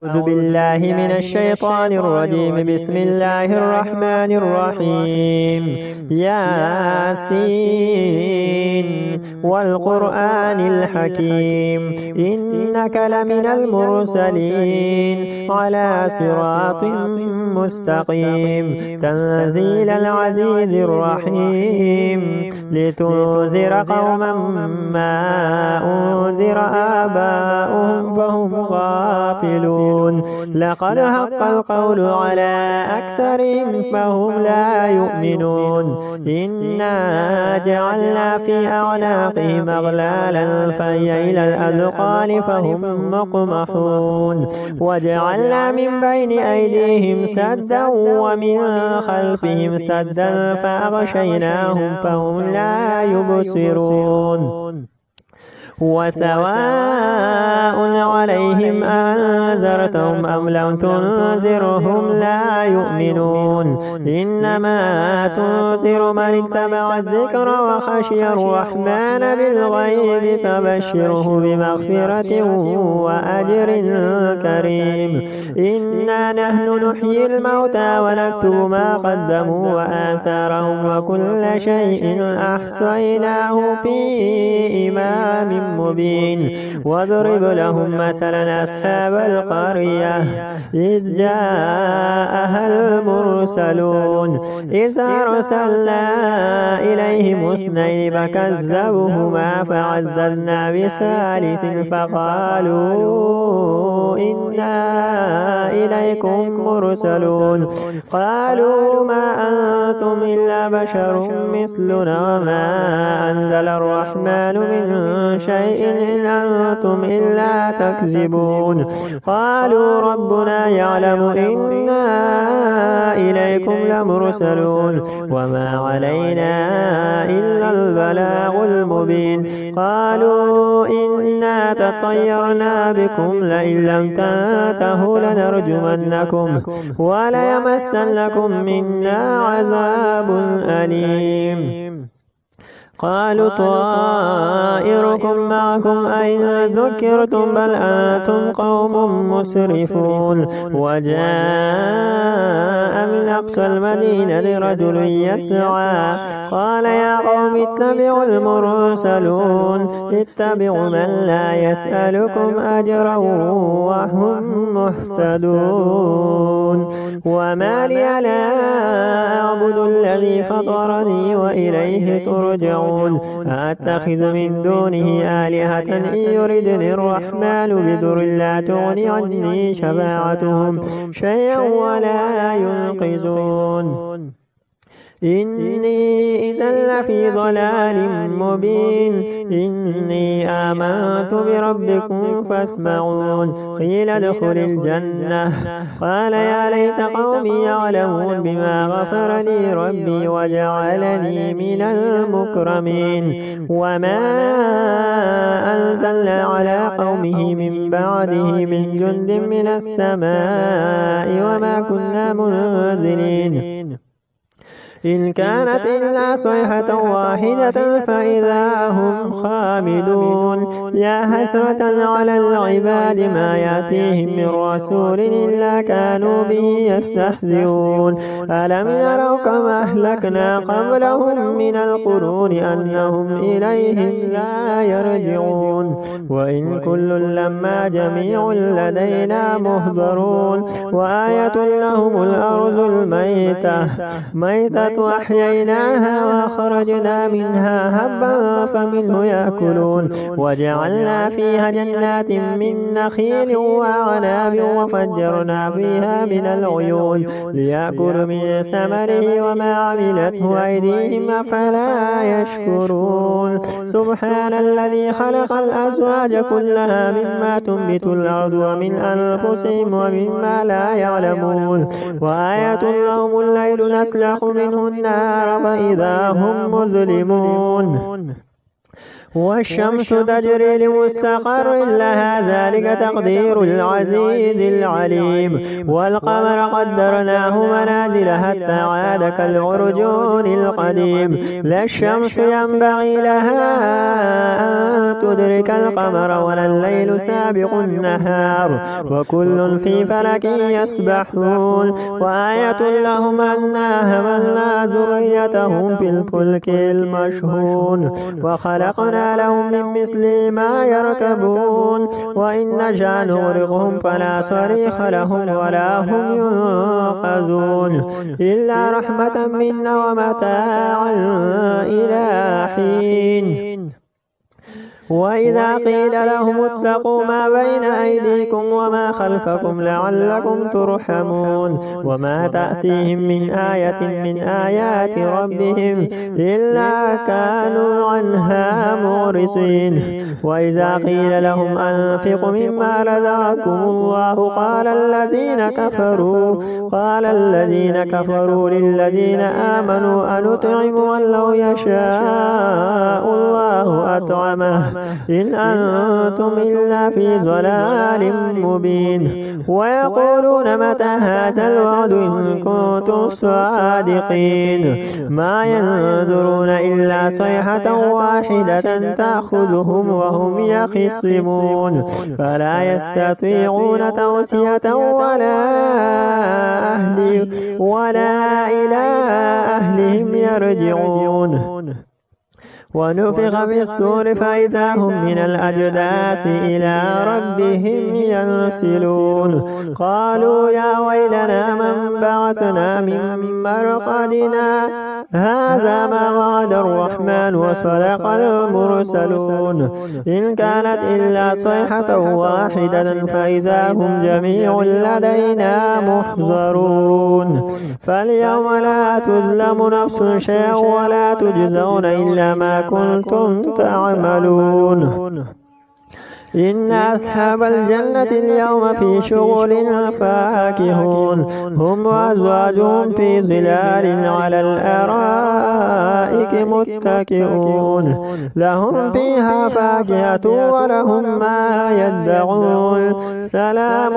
أعوذ بالله من الشيطان الرجيم. بسم الله الرحمن الرحيم. ياسين والقرآن الحكيم إنك لمن المرسلين على صراط مستقيم تنزيل العزيز الرحيم لتنذر قوما ما أنذر آباؤهم فهم غافلون. لقد حق القول على أكثرهم فهم لا يؤمنون. إنا جعلنا في أعناقهم أغلالا فهي إلى الأذقان فهم مقمحون. وجعلنا من بين أيديهم سدا ومن خلفهم سدا فأغشيناهم فهم لا يبصرون. وسواء عليهم أنذرتهم أم لم تنذرهم لا يؤمنون. إنما تنذر من اتبع الذكر وخشي الرحمن بالغيب فبشره بمغفرة وأجر كريم. إنا نحن نحيي الموتى ونكتب ما قدموا وآثارهم وكل شيء أحصيناه في إمام مبين. واضرب لهم مثلا أصحاب القرية إذ جاءها المرسلون إذ أرسلنا إليهم اثنين فكذبوهما فعززنا بثالث فقالوا إنا إليكم مرسلون. قالوا ما أنتم إلا بشر مثلنا وما أنزل الرحمن من شيء إن أنتم إلا تكذبون. قالوا ربنا يعلم إنا إليكم لمرسلون وما علينا إلا البلاغ المبين. قالوا إنا تطيرنا بكم لئن لم تنتهوا لنرجمنكم وليمسنكم منا عذاب أليم. قالوا طائركم معكم أين ذكرتم بل أنتم قوم مسرفون. وجاء من أقصى المدينة رجل يسعى قال يا قوم اتبعوا المرسلون اتبعوا من لا يسألكم أجرا وهم مهتدون. وما لي لا أعبد الذي فطرني وإليه ترجعون. أتخذ من دونه آلهة إن يردني الرحمن بضر لا تغني عني شفاعتهم شيئا ولا ينقذون. إني إذا لفي ضلال مبين. إني آمنت بربكم فاسمعون. قيل ادخل الجنة قال يا ليت قومي يعلمون بما غفر لي ربي وجعلني من المكرمين. وما أنزلنا على قومه من بعده من جند من السماء وما كنا منزلين إن كانت إلا صيحة واحدة فإذا هم خامدون. يا حسرة على العباد ما يأتيهم من رسول إلا كانوا به يستهزئون. ألم يروا كما أهلكنا قبلهم من القرون أنهم إليهم لا يرجعون. وإن كل لما جميع لدينا مهضرون. وآية لهم الأرض الميتة أحييناها وأخرجنا منها هبا فمنه يأكلون. وجعلنا فيها جنات من نخيل وأعناب وفجرنا فيها من العيون ليأكلوا من ثمره وما عملته أيديهم أفلا يشكرون. سبحان الذي خلق الأزواج كلها مما تنبت الأرض ومن أنفسهم ومما لا يعلمون. وآية لهم الليل نسلخ منه النار فإذا هم مظلمون. والشمس تجري لمستقر لها ذلك تقدير العزيز العليم والقمر قدرناه منازل حتى عاد كالعرجون القديم لا الشمس ينبغي لها أن تدرك القمر ولا الليل سابق النهار وكل في فلك يسبحون وآية لهم أنا حملنا ذريتهم في الفلك المشحون وخلقنا لهم من مثل ما يركبون وإن نشأ نغرقهم فلا صريخ لهم ولا هم ينقذون إلا رحمة منا ومتاعا إلى حين وإذا قيل لهم اتقوا ما بين أيديكم وما خلفكم لعلكم ترحمون وما تأتيهم من آية من آيات ربهم إلا كانوا عنها معرضين وإذا قيل لهم أنفقوا مما رزقكم الله قال الذين كفروا للذين آمنوا أنطعم من لو يشاء الله أطعمه إن أنتم إلا في ضلال مبين ويقولون متى هذا الوعد إن كنتم صادقين ما ينظرون إلا صيحة واحدة تأخذهم وهم يخصمون فلا يستطيعون توصية ولا إلى أهلهم يرجعون ونفخ في الصور فإذا هم من الأجداث إلى ربهم ينسلون قالوا يا ويلنا من بعثنا من مرقدنا هذا ما وعد الرحمن وصدق المرسلون إن كانت إلا صيحة واحدة فإذا هم جميع لدينا محضرون فاليوم لا تظلم نفس شيئا ولا تجزون إلا ما كنتم تعملون إن أصحاب الجنة اليوم في شغل فاكهون هم وأزواجهم في ظلال على الأرائك متكئون لهم فيها فاكهة ولهم ما يدعون سلام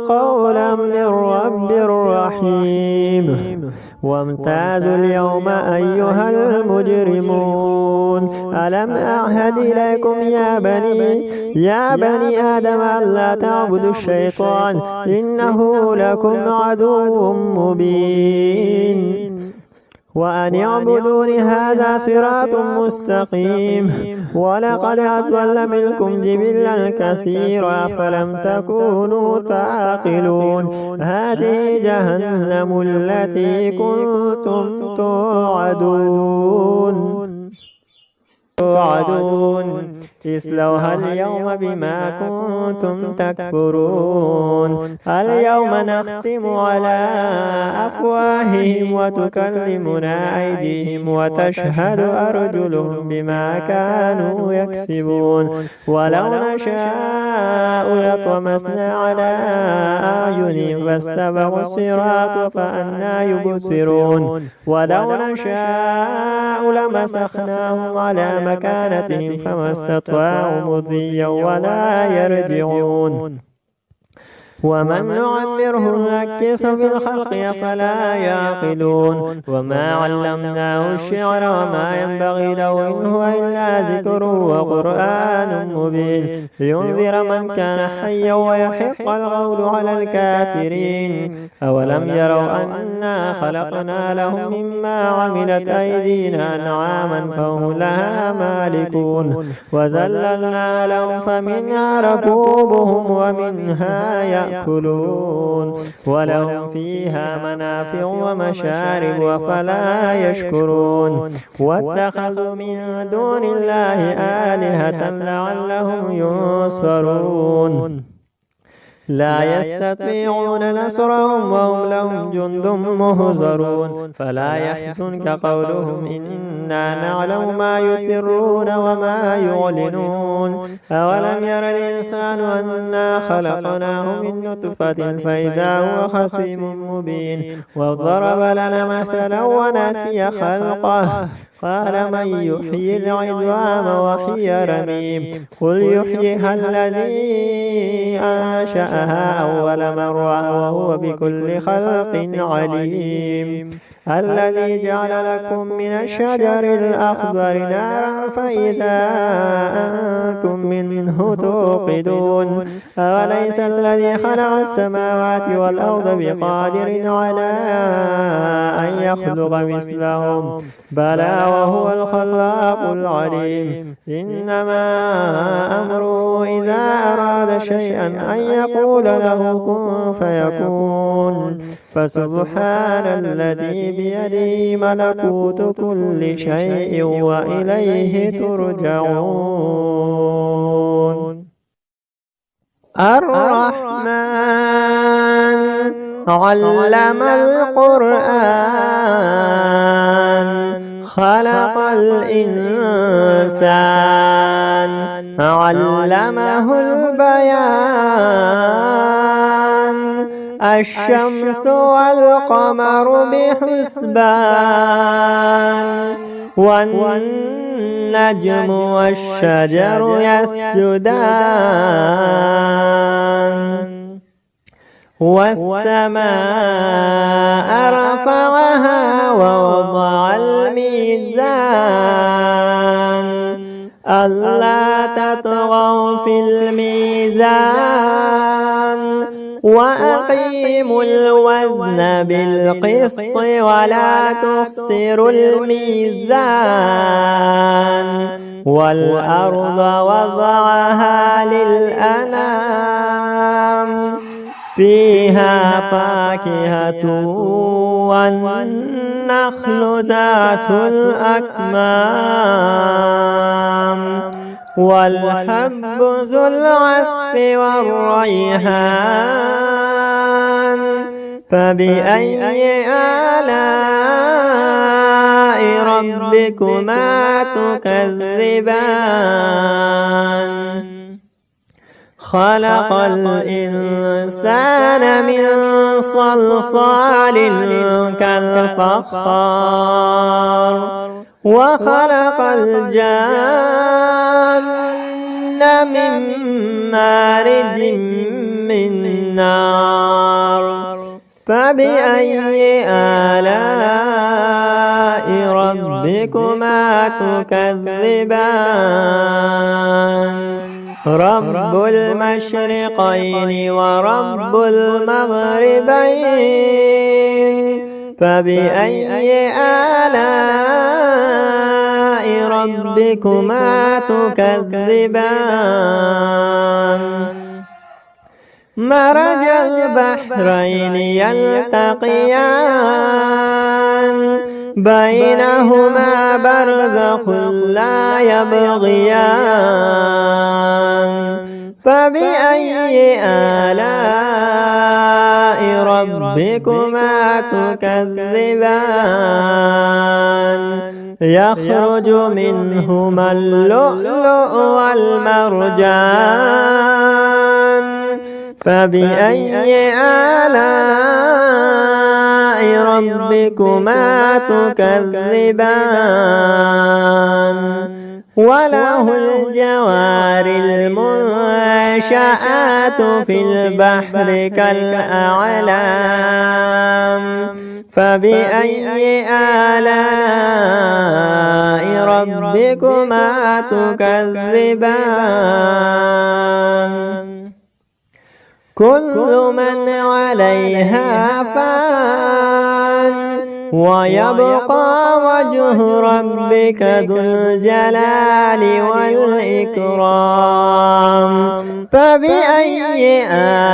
قولا من رب رحيم وامتازوا اليوم أيها المجرمون ألم أعهد إليكم يا بني آدم ألا تعبدوا الشيطان إنه لكم عدو مبين وأن اعبدوني هذا صراط مستقيم ولقد أضل منكم جبلا كثيرا فلم تكونوا تعقلون هذه جهنم التي كنتم توعدون اصلوها اليوم بما كنتم تكفرون اليوم نختم على أفواههم وتكلمنا أيديهم وتشهد أرجلهم بما كانوا يكسبون ولو نشاء لطمسنا على أعينهم فاستبقوا الصراط فأنى يبصرون ولو نشاء لمسخناهم على مكانتهم فما استطاعوا مضيا ولا يرجعون ومن نعمره نكسه في الخلق أفلا يعقلون وما علمناه الشعر وما ينبغي له إن هو إلا ذكر وقرآن مبين لينذر من كان حيا ويحق القول على الكافرين أولم يروا أنا خلقنا لهم مما عملت أيدينا أنعاما فهم لها مالكون وذللنا لهم فمنها ركوبهم ومنها يأكلون ولهم فيها منافع ومشارب أفلا يشكرون واتخذوا من دون الله آلهة لعلهم ينصرون لا يستطيعون نصرهم وهم لهم جند مهزرون فلا يحزنك قولهم إنا نعلم ما يسرون وما يعلنون أولم ير الإنسان أنا خلقناه من نطفة فإذا هو خصيم مبين وضرب لنا مثلا ونسي خلقه قال من يحيي العظام وهي رميم قل يحييها الذي أنشأها أول مرة وهو بكل خلق عليم الذي جعل لكم من الشجر الأخضر نارا فإذا أنتم منه توقدون أوليس الذي خلق السماوات والأرض بقادر على أن يخلق مثلهم بلى وهو الخلاق العليم إنما أمره إذا أراد شيئا أن يقول له كن فيكون فسبحان الذي بيده ملكوت كل شيء وإليه ترجعون الرحمن علم القرآن خلق الإنسان علمه البيان الشمس والقمر بحسبان والنجم والشجر يسجدان والسماء رفعها ووضع الميزان ألا تطغوا في الميزان وأقيموا الوزن بالقسط ولا تخسروا الميزان والأرض وضعها للأنام فيها فاكهة والنخل ذات الأكمام والحب ذو العصف والريحان فبأي آلاء ربكما تكذبان خلق الإنسان من صلصال كالفخار وخلق الجان من مارج من نار فبأي آلاء ربكما تكذبان رب المشرقين ورب المغربين فبأي آلاء ربكما تكذبان مرج البحرين يلتقيان بينهما برزخ لا يبغيان فبأي آلاء ربكما تكذبان يخرج منهما اللؤلؤ والمرجان فبأي آلاء ربكما تكذبان وله الجوار المنشآت في البحر كالأعلام فبأي آلاء ربكما تكذبان كل من عليها فان ويبقى وجه ربك ذو الجلال والإكرام فبأي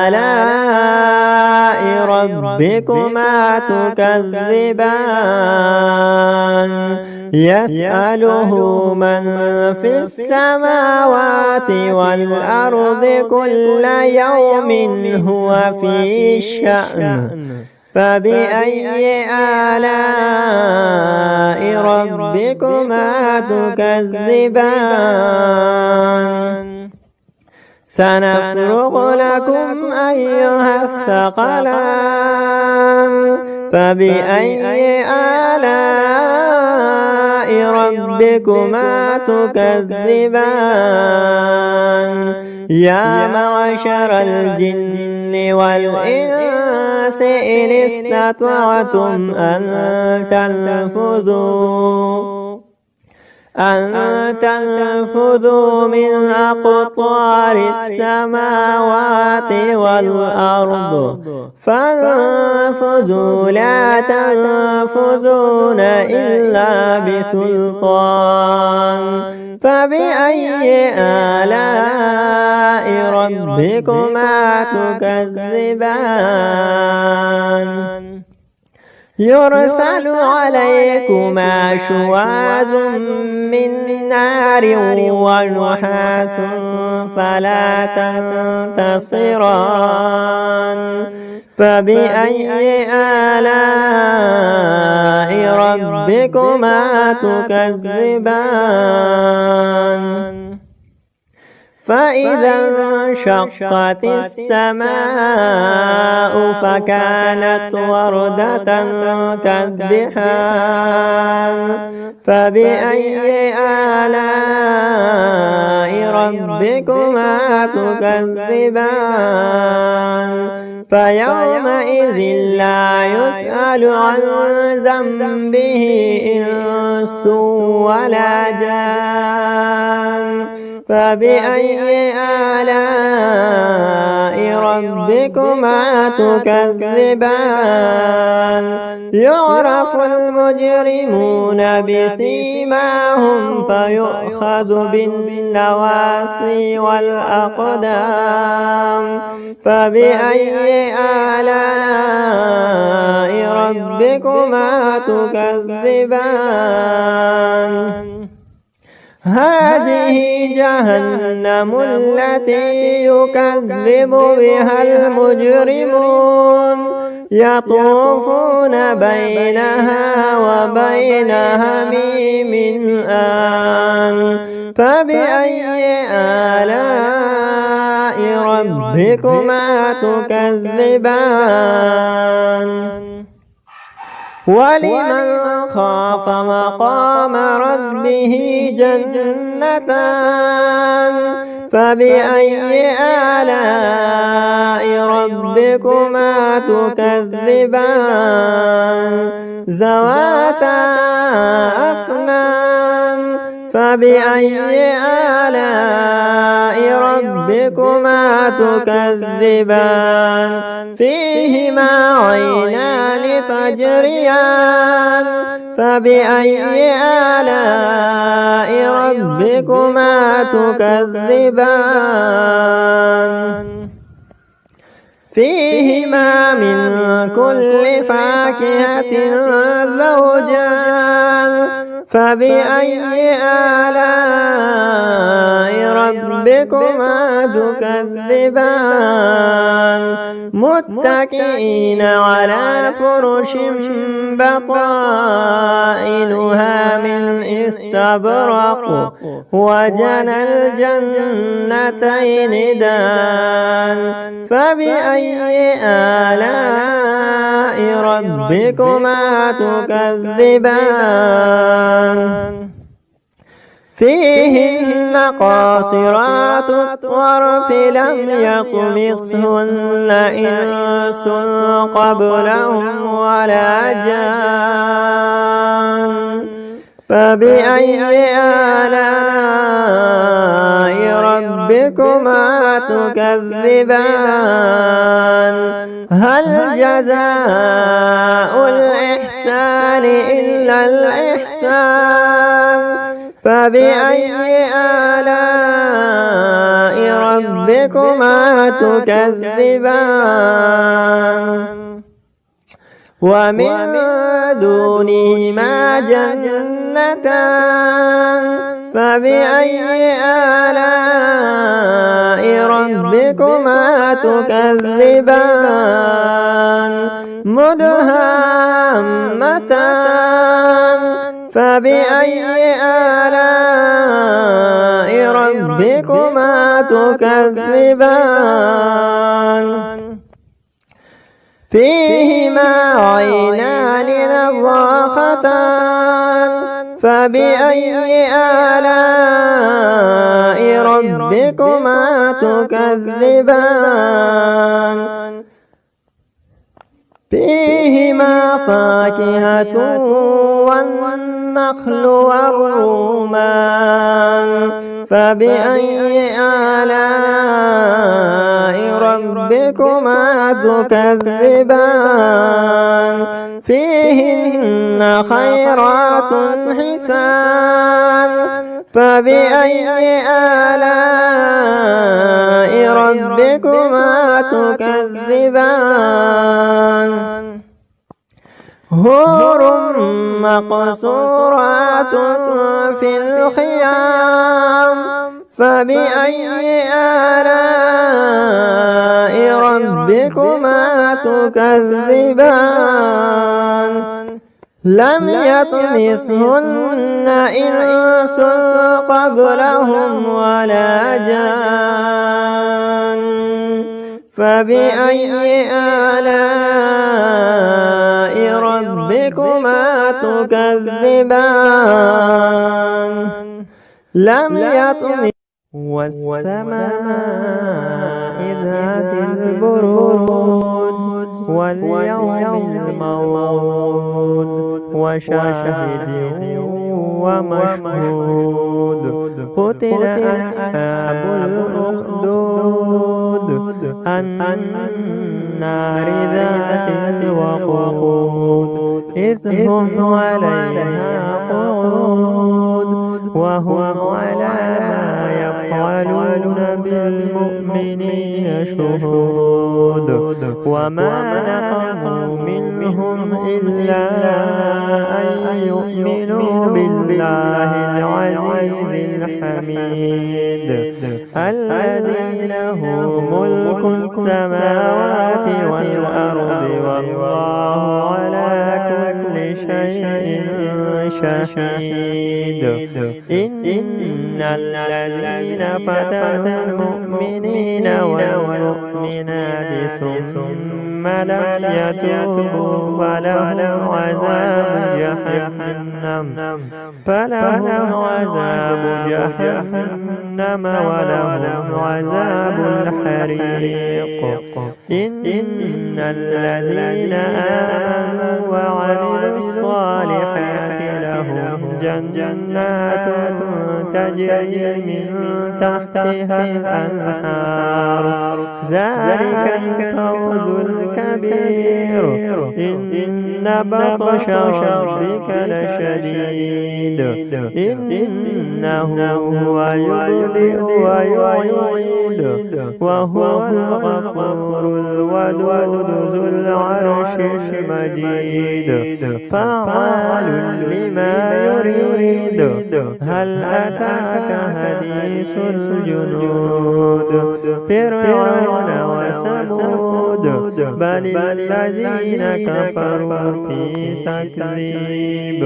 آلاء ربكما تكذبان يسأله من في السماوات والأرض كل يوم هو في شأن فبأي آلاء ربكما تكذبان سنفرغ لكم أيها الثقلان فبأي آلاء ربكما تكذبان يا معشر الجن والإنس إن استطعتم أن تنفذوا من أقطار السماوات والأرض فانفذوا لا تنفذون إلا بسلطان فبأي آلاء ربكما تكذبان يرسل عليكما شواظ من نار ونحاس فلا تنتصران فبأي آلاء ربكما تكذبان فإذا انشقت السماء فكانت وردة كالدحان فبأي آلاء ربكما تكذبان فيومئذ لا يسأل عن ذنبه إنس ولا جان فبأي آلاء ربكما تكذبان يعرف المجرمون بسيماهم فيؤخذ بالنواصي والأقدام فبأي آلاء ربكما تكذبان هذه جهنم التي يكذب بها المجرمون يطوفون بينها وبين حميم آن فبأي آلاء ربكما تكذبان ولمن خاف مقام ربه جنتان فبأي آلاء ربكما تكذبان ذواتا أفنان فبأي آلاء ربكما تكذبان فيهما عينان تجريان فبأي آلاء ربكما تكذبان فيهما من كل فاكهة زوجان فبأي آلاء ربكما تكذبان متكئين على فرش بطائنها من استبرق وجنى الجنتين دان فبأي آلاء ربكما تكذبان فيهن قاصرات الطرف لم يطمثهن إنس قبلهم ولا جان فبأي آلاء ربكما تكذبان هل جزاء الإحسان إلا الإحسان فبأي آلاء ربكما تكذبان ومن دونهما جنتان فبأي آلاء ربكما تكذبان مدهامتان فبأي آلاء ربكما تكذبان فيهما عينان نضاختان فبأي آلاء ربكما تكذبان فيهما فاكهة والنخل والرمان فبأي آلاء ربكما تكذبان فيهن خيرات حسان فبأي آلاء ربكما تكذبان حور مقصورات في الخيام فبأي آلاء ربكما تكذبان لم يطمثهن إنس قبلهم ولا جان فبأي آلاء ربكما تكذبان لم يطمث والسماء ذات البروج واليوم الموعود وشاهد ومشهود قتل أصحاب الأخدود النار ذات الوقود إذ هم عليها قعود وهم على ما يفعلون بالمؤمنين شهود وما نقموا منهم إلا أن يؤمنوا بالله العزيز الحميد الذي له ملك السماوات والأرض والله على كل شيء شهيد إن الذين فتنوا المؤمنين والمؤمنات ثم لم يتوبوا فلهم عذاب جهنم ولهم عذاب الحريق إن الذين آمنوا وعملوا الصالحات لهم جنات تجري من تحتها الأنهار ذلك الفوز الكبير إن بطش ربك لشديد إنه هو يبدئ ويعيد وهو الغفور الودود ذو العرش المجيد فعال لما يريد هل أتاك حديث الجنود فرعون وثمود بل الذين كفروا في تكذيب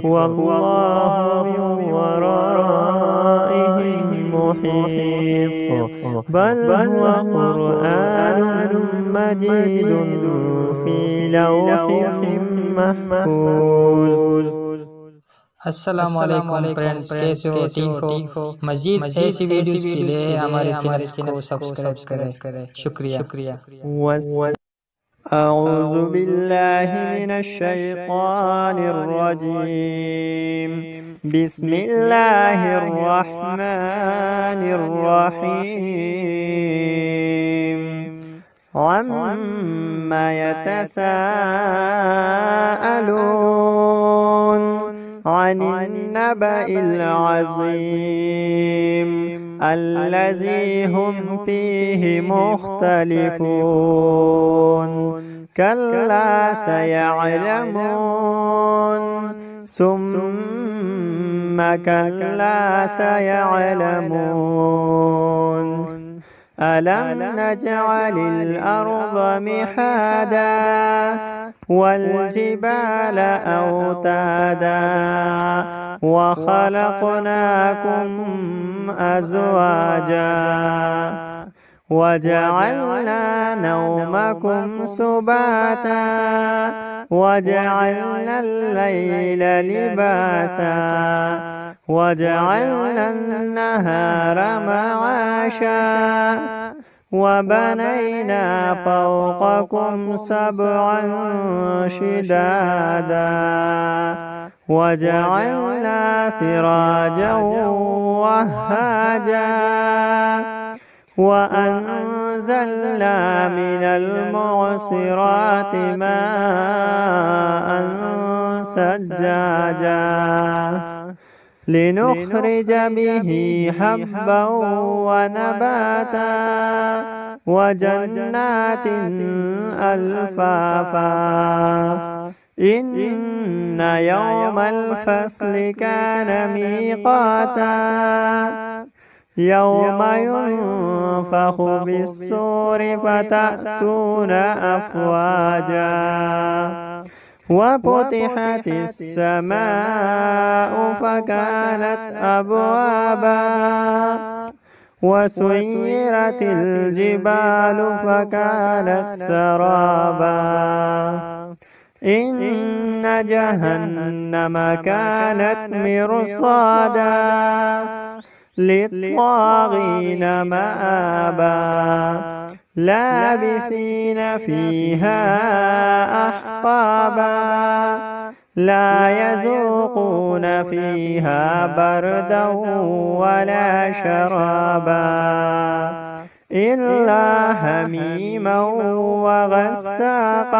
والله من ورائهم محيط بل هو قرآن مجيد في لوح محفوظ। अस्सलाम वालेकुम फ्रेंड्स, कैसे हो? ठीक हो? मजीद ऐसी वीडियोस के लिए हमारे चैनल को सब्सक्राइब करें। शुक्रिया। أعوذ بالله من الشيطان الرجيم بسم الله الرحمن الرحيم عما يتساءلون عن النبأ العظيم الذي هم فيه مختلفون كلا سيعلمون ثم كلا سيعلمون ألم نجعل الأرض مهادا والجبال أوتادا وخلقناكم أزواجا وجعلنا نومكم سباتا وجعلنا الليل لباسا وجعلنا النهار معاشا وبنينا فوقكم سبعا شدادا وجعلنا سراجا وهاجا وأنزلنا من المعصرات ماء ثجاجا لنخرج به حبا ونباتا وجنات ألفافا إن يوم الفصل كان ميقاتا يوم ينفخ بالصور فتأتون أفواجا وفتحت السماء فكانت أبوابا وسيرت الجبال فكانت سرابا إن جهنم كانت مرصادا للطاغين مآبا لابثين فيها أحقابا لا يذوقون فيها بردا ولا شرابا إلا حميما وغساقا